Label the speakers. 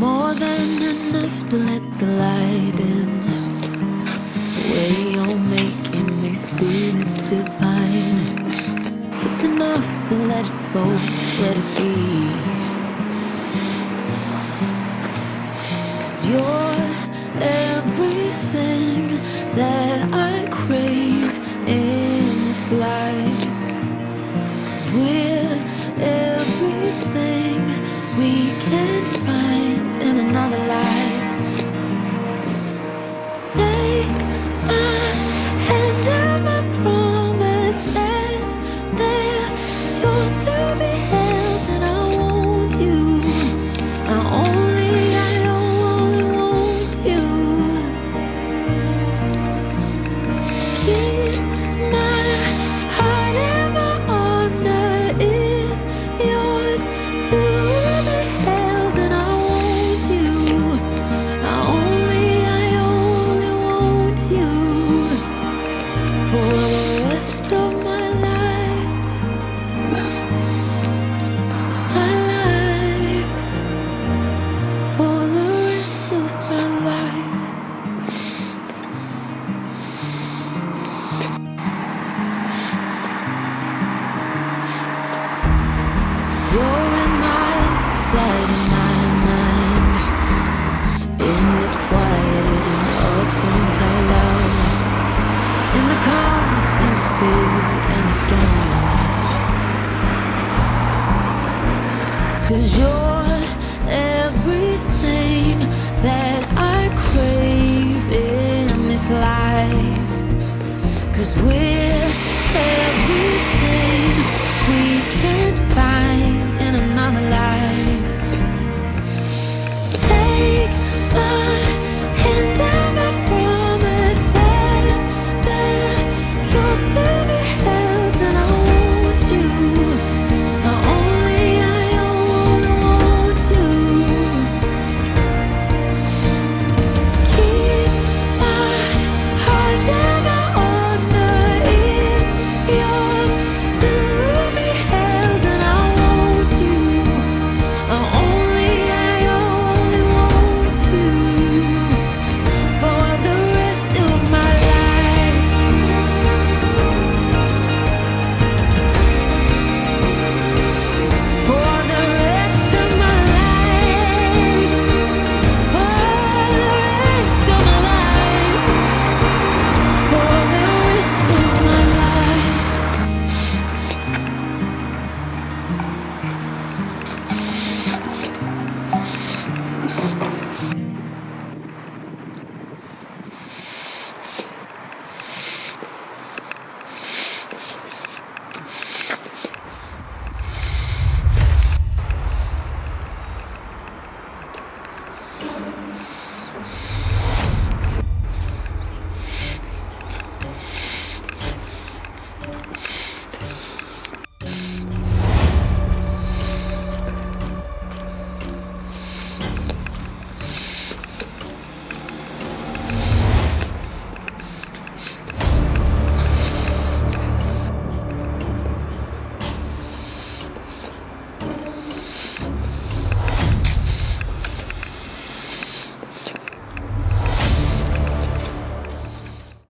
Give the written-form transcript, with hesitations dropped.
Speaker 1: More than enough to let the light in. The way you're making me feel, it's divine. It's enough to let it flow, let it be. 'Cause you're everything that I crave in this life. 'Cause we're everything we can find in another life. Take my hand and my promises, they're yours to be held, and I want you. I only want you. Keep my heart and my honor is yours to be held, and I want you. I only want you for the rest of my life. My life, for the rest of my life. You're in my sight and my mind, in the quiet and upfront out loud, in the calm, in the spirit and the storm. 'Cause you're everything that I crave in this life. 'Cause we're